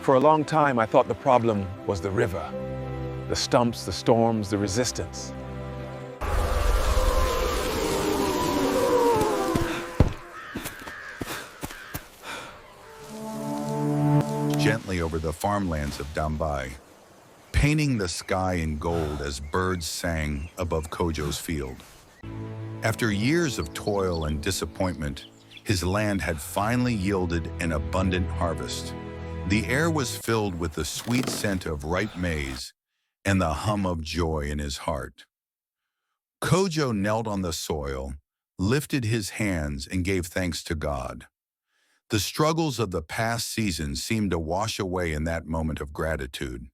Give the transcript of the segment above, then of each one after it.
For a long time, I thought the problem was the river. The stumps, the storms, the resistance. Gently over the farmlands of Dambai, painting the sky in gold as birds sang above Kojo's field. After years of toil and disappointment, his land had finally yielded an abundant harvest. The air was filled with the sweet scent of ripe maize and the hum of joy in his heart. Kojo knelt on the soil, lifted his hands, and gave thanks to God. The struggles of the past season seemed to wash away in that moment of gratitude.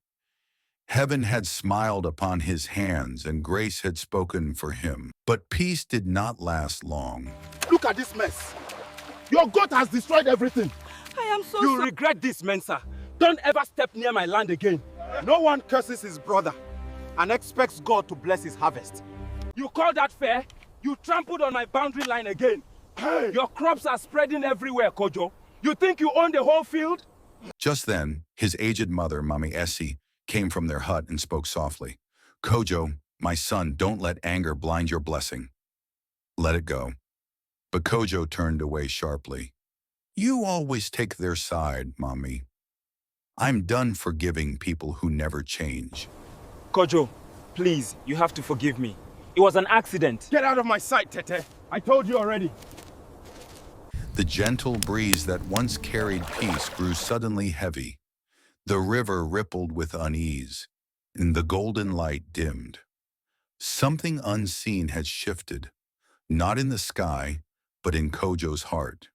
Heaven had smiled upon his hands and grace had spoken for him. But peace did not last long. Look at this mess. Your goat has destroyed everything. I am so You sorry. regret this, Mensa. Don't ever step near my land again. No one curses his brother and expects God to bless his harvest. You call that fair? You trampled on my boundary line again. Hey. Your crops are spreading everywhere, Kojo. You think you own the whole field? Just then, his aged mother, Mommy Essie, came from their hut and spoke softly. Kojo, my son, don't let anger blind your blessing. Let it go. But Kojo turned away sharply. You always take their side, Mommy. I'm done forgiving people who never change. Kojo, please, you have to forgive me. It was an accident. Get out of my sight, Tete. I told you already. The gentle breeze that once carried peace grew suddenly heavy. The river rippled with unease, and the golden light dimmed. Something unseen had shifted, not in the sky, but in Kojo's heart.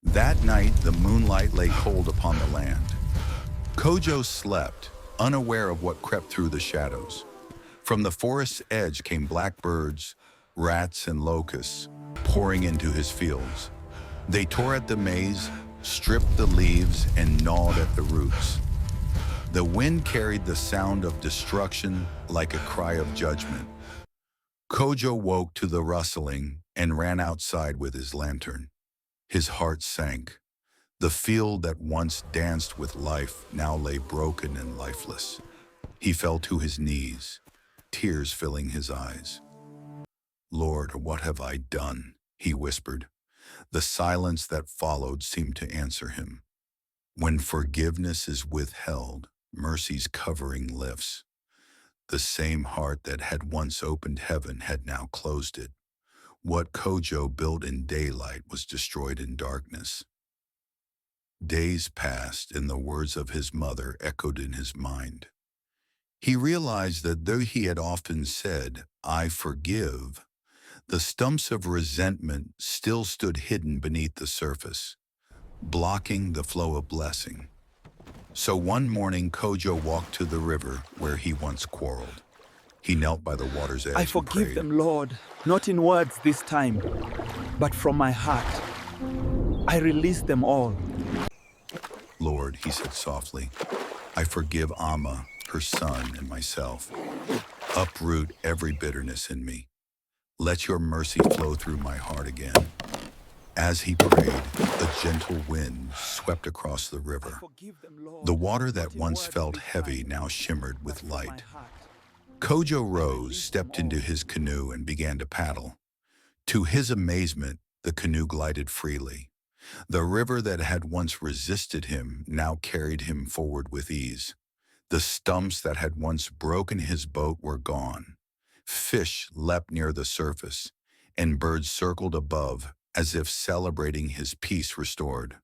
That night, the moonlight lay cold upon the land. Kojo slept, unaware of what crept through the shadows. From the forest's edge came blackbirds, rats, and locusts, pouring into his fields. They tore at the maize, stripped the leaves, and gnawed at the roots. The wind carried the sound of destruction like a cry of judgment. Kojo woke to the rustling and ran outside with his lantern. His heart sank. The field that once danced with life now lay broken and lifeless. He fell to his knees, tears filling his eyes. Lord, what have I done? He whispered. The silence that followed seemed to answer him. When forgiveness is withheld, mercy's covering lifts. The same heart that had once opened heaven had now closed it. What Kojo built in daylight was destroyed in darkness. Days passed, and the words of his mother echoed in his mind. He realized that though he had often said, "I forgive," the stumps of resentment still stood hidden beneath the surface, blocking the flow of blessing. So one morning, Kojo walked to the river where he once quarreled. He knelt by the water's edge I and forgive prayed. them, Lord, not in words this time, but from my heart. I release them all. Lord, he said softly, I forgive Amma, her son, and myself. Uproot every bitterness in me. Let your mercy flow through my heart again. As he prayed, a gentle wind swept across the river. The water that once felt heavy now shimmered with light. Kojo rose, stepped into his canoe, and began to paddle. To his amazement, the canoe glided freely. The river that had once resisted him now carried him forward with ease. The stumps that had once broken his boat were gone. Fish leapt near the surface, and birds circled above, as if celebrating his peace restored.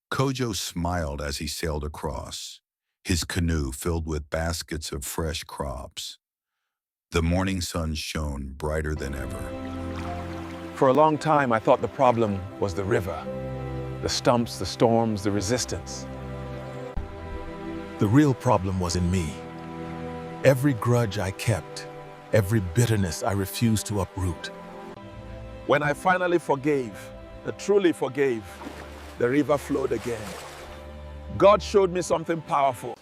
Kojo smiled as he sailed across, his canoe filled with baskets of fresh crops. The morning sun shone brighter than ever. For a long time, I thought the problem was the river. The stumps, the storms, the resistance. The real problem was in me. Every grudge I kept, every bitterness I refused to uproot. When I finally forgave, truly forgave, the river flowed again. God showed me something powerful.